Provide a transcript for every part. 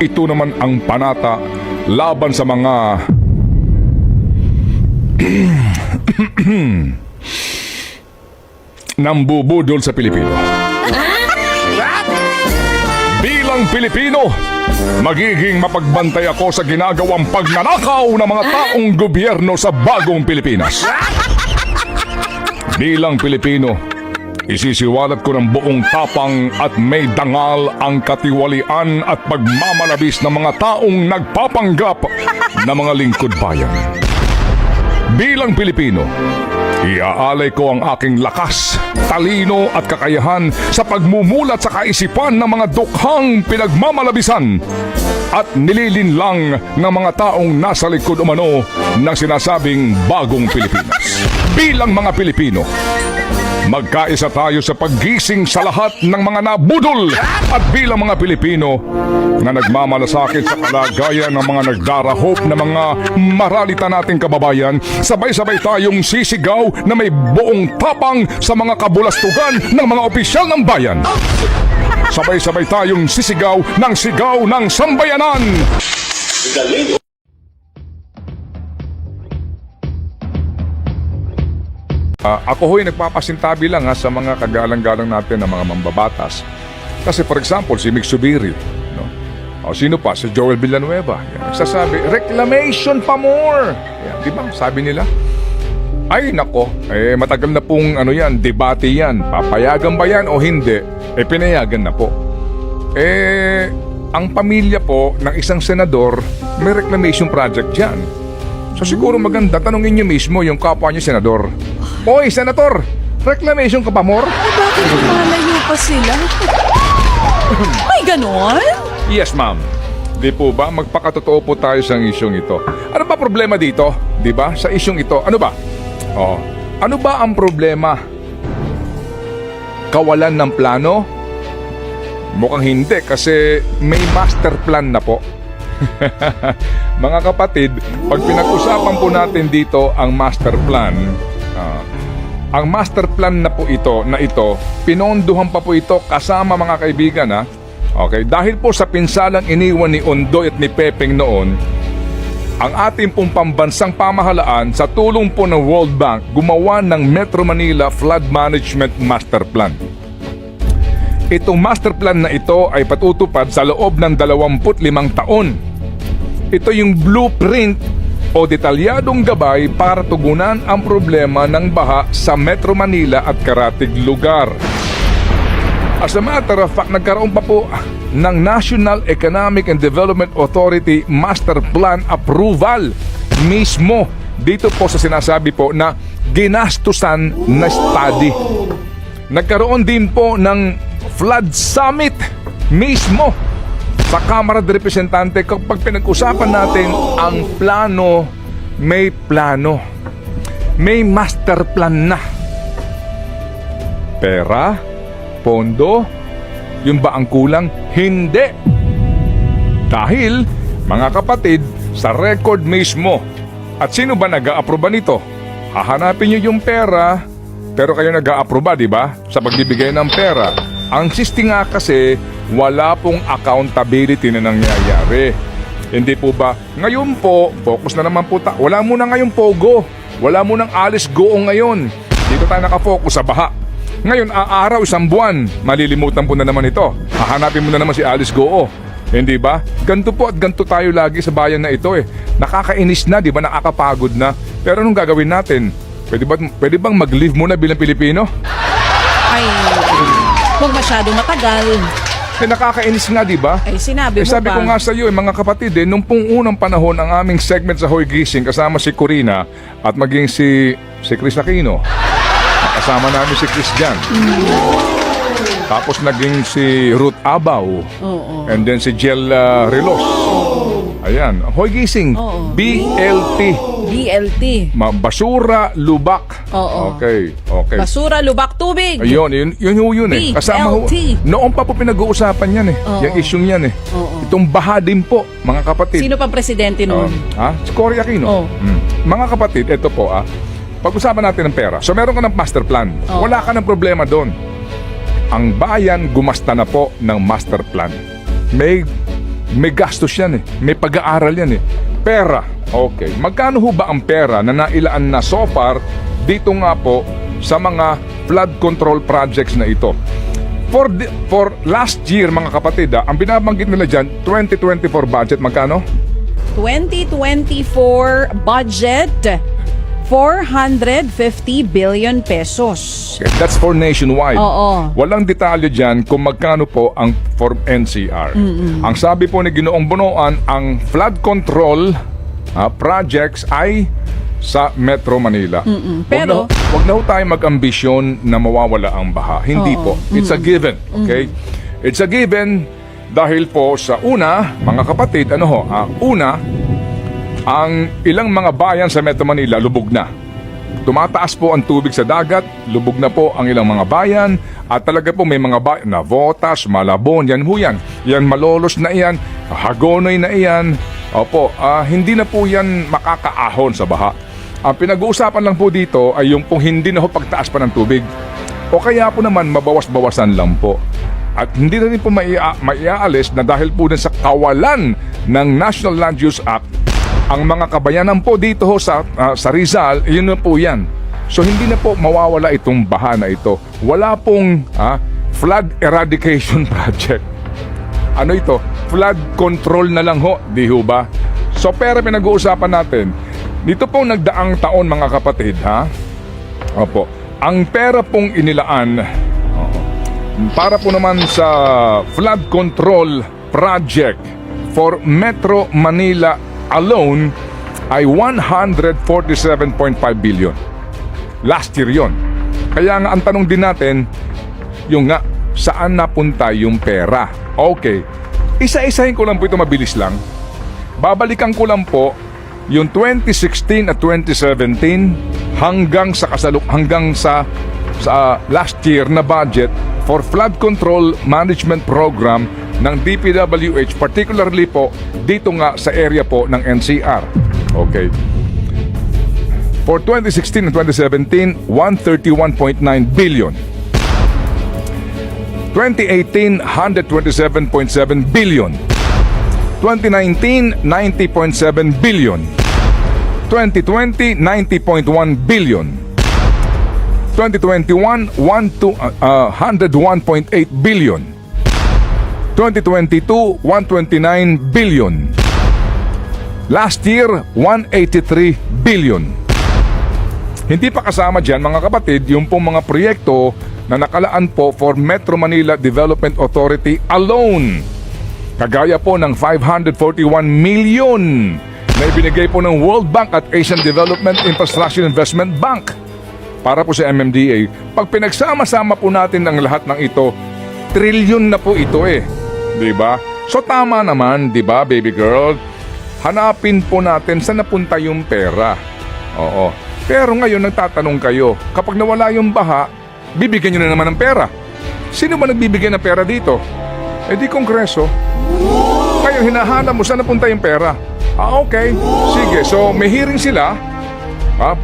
Ito naman ang panata laban sa mga nambubudol sa Pilipino. Bilang Pilipino, magiging mapagbantay ako sa ginagawang pagnanakaw ng mga taong gobyerno sa bagong Pilipinas. Bilang Pilipino, isisiwalat ko ng buong tapang at may dangal ang katiwalian at pagmamalabis ng mga taong nagpapanggap na mga lingkod bayan. Bilang Pilipino, iaalay ko ang aking lakas, talino at kakayahan sa pagmumulat sa kaisipan ng mga dukhang pinagmamalabisan at nililinlang ng mga taong nasa likod umano ng sinasabing bagong Pilipinas. Bilang mga Pilipino, magkaisa tayo sa paggising sa lahat ng mga nabudol at bilang mga Pilipino na nagmamalasakit sa kalagayan ng mga nagdarahop na mga maralita nating kababayan, sabay-sabay tayong sisigaw na may buong tapang sa mga kabulastugan ng mga opisyal ng bayan. Sabay-sabay tayong sisigaw ng sambayanan. Ako ho'y nagpapasintabi lang sa mga kagalang-galang natin ng mga mambabatas. Kasi for example, si Mick Subiri, no? O sino pa? Si Joel Villanueva. Yan, nagsasabi, reclamation pa more! Yan, di ba? Sabi nila. Ay nako, matagal na pong debate yan. Papayagan ba yan o hindi? Pinayagan na po. Ang pamilya po ng isang senador, may reclamation project dyan. So siguro maganda, tanongin niyo mismo yung kapwa niyo senador. Oy, senator, reclamation ka pa more? Bakit malayo pa sila? May ganon? Yes, ma'am. Di po ba? Magpakatotoo po tayo sa isyong ito. Ano ba problema dito? Di ba? Sa isyong ito. Ano ba? Oh. Ano ba ang problema? Kawalan ng plano? Mukhang hindi kasi may master plan na po. Mga kapatid, pag pinag-usapan po natin dito ang master plan, ang master plan na po ito, pinondohan pa po ito kasama mga kaibigan Okay, dahil po sa pinsalang iniwan ni Ondoy at ni Pepeng noon, ang ating pong pambansang pamahalaan sa tulong po ng World Bank gumawa ng Metro Manila Flood Management Master Plan. Itong master plan na ito ay patutupad sa loob ng 25 taon. Ito yung blueprint o detalyadong gabay para tugunan ang problema ng baha sa Metro Manila at karatig lugar. As a matter of fact, nagkaroon pa po ng National Economic and Development Authority Master Plan Approval mismo dito po sa sinasabi po na ginastusan na study. Nagkaroon din po ng Flood Summit mismo sa Kamara de Representante. Kapag pinag-usapan natin ang plano, may master plan na. Pera, pondo, yun ba ang kulang? Hindi. Dahil, mga kapatid, sa record mismo. At sino ba nag-a-aproba nito? Hahanapin nyo yung pera, pero kayo nag-a-aproba, di ba? Sa pagbibigay ng pera. Ang sisti nga kasi, wala pong accountability na nangyayari. Hindi po ba? Ngayon po, focus na naman po wala muna ngayong pogo. Wala munang alis goo ngayon. Dito tayo nakafocus sa baha. Ngayon, aaraw, isang buwan, malilimutan po na naman ito. Hahanapin mo na naman si Alice Goo. Hindi ba? Ganto po at ganto tayo lagi sa bayan na ito Nakakainis na, di ba? Nakakapagod na. Pero anong gagawin natin? Pwede bang mag-live muna bilang Pilipino? Ay, huwag masyadong matagal. Nakakainis nga, di ba? Ay, sinabi mo sabi ba? ko nga sa iyo, mga kapatid, nung pong unang panahon ang aming segment sa Hoy Gising kasama si Corina at maging si Chris Aquino. Kasama namin si Chris Jan. Tapos naging si Ruth Abaw. And then si Jel Relos. Ayan. Hoy Gising. BLT. Basura, lubak. Okay. Basura, lubak, tubig. Ayun, yun Kasama BLT. Noon pa po pinag-uusapan yan Yung isyong yan Itong baha din po, mga kapatid. Sino pa presidente noon? Si Cory Aquino. Mga kapatid, ito po pag-usapan natin ng pera. So meron ka ng master plan. Wala ka ng problema doon. Ang bayan gumasta na po ng master plan. May may gastos yan eh. May pag-aaral yan eh. Pera. Okay. Magkano ho ba ang pera na nailaan na so far dito nga po sa mga flood control projects na ito? For last year, mga kapatid, ang binabanggit nila dyan, 2024 budget, magkano? 2024 budget, 450 billion pesos. Okay, that's for nationwide. Oo. Walang detalye dyan kung magkano po ang for NCR. Ang sabi po ni Ginoong Bonoan, ang flood control projects ay sa Metro Manila. Pero wag na ho tayo mag-ambisyon na mawawala ang baha. Hindi po. It's a given. Okay? It's a given dahil po sa una, mga kapatid, una, ang ilang mga bayan sa Metro Manila lubog na. Tumataas po ang tubig sa dagat, lubog na po ang ilang mga bayan, at talaga po may mga bayan na Navotas, Malabon, yan ho yan. Yan Malolos na iyan, Hagonoy na iyan. Opo, hindi na po yan makakaahon sa baha. Ang pinag-uusapan lang po dito ay yung pong hindi na ho pagtaas pa ng tubig. O kaya po naman mabawas-bawasan lang po. At hindi na rin po maiaalis na dahil po din sa kawalan ng National Land Use Act, ang mga kabayanan po dito ho sa Rizal, yun na po yan. So hindi na po mawawala itong baha na ito. Wala pong flood eradication project. Ano ito? Flood control na lang ho, di ho ba? So pera pinag-uusapan natin. Dito pong nagdaang taon, mga kapatid, Opo. Ang pera pong inilaan para po naman sa flood control project for Metro Manila alone ay 147.5 billion. Last year yon. Kaya nga ang tanong din natin, yung nga, saan napunta yung pera? Okay. Isa-isahin ko lang po ito, mabilis lang. Babalikan ko lang po yung 2016 at 2017 hanggang sa last year na budget for flood control management program ng DPWH, particularly po dito nga sa area po ng NCR. Okay. For 2016 and 2017, 131.9 billion. 2018, 127.7 billion. 2019, 90.7 billion. 2020, 90.1 billion. 2021, 101.8 billion. 2022, 129 billion. Last year, 183 billion. Hindi pa kasama dyan, mga kapatid, yung pong mga proyekto na nakalaan po for Metro Manila Development Authority alone. Kagaya po ng 541 million na ibinigay po ng World Bank at Asian Development Infrastructure Investment Bank para po sa MMDA. Pag pinagsama-sama po natin ang lahat ng ito, trilyon na po ito eh. Diba? So tama naman, diba, baby girl? Hanapin po natin saan napunta yung pera. Oo. Pero ngayon nagtatanong kayo, kapag nawala yung baha, bibigyan nyo na naman ng pera. Sino ba nagbibigay ng pera dito? Eh di Kongreso. Kayo hinahanap mo saan napunta yung pera. Okay. Sige, so may hearing sila.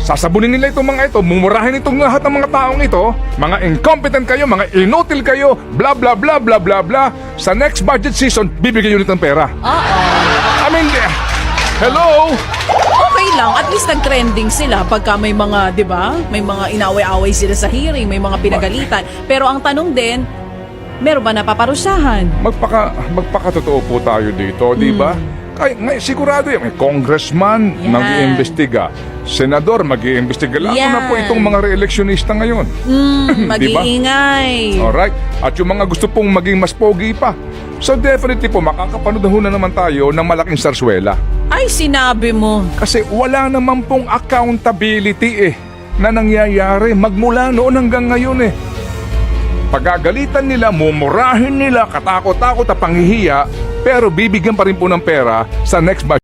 Sasabunin nila itong mga ito, mumurahin itong lahat ng mga taong ito, mga incompetent kayo, mga inutil kayo, bla bla bla bla bla bla. Sa next budget season, bibigyan nyo ulit ng pera. I mean, hello? Okay lang, at least nag-trending sila pagka may mga, di ba? May mga inaway-away sila sa hearing, may mga pinagalitan. Pero ang tanong din, meron ba napaparusahan? Magpakatotoo po tayo dito, di ba? Sigurado yung may congressman mag-iimbestiga, senador mag-iimbestiga, lalo na po itong mga re-electionista ngayon. Mag-iingay. Alright, at yung mga gusto pong maging mas pogi pa. So definitely po, makakapanood na naman tayo ng malaking sarswela. Ay, sinabi mo. Kasi wala naman pong accountability na nangyayari magmula noon hanggang ngayon Pagagalitan nila, mumurahin nila, katakot-takot at panghihiya, pero bibigyan pa rin po ng pera sa next budget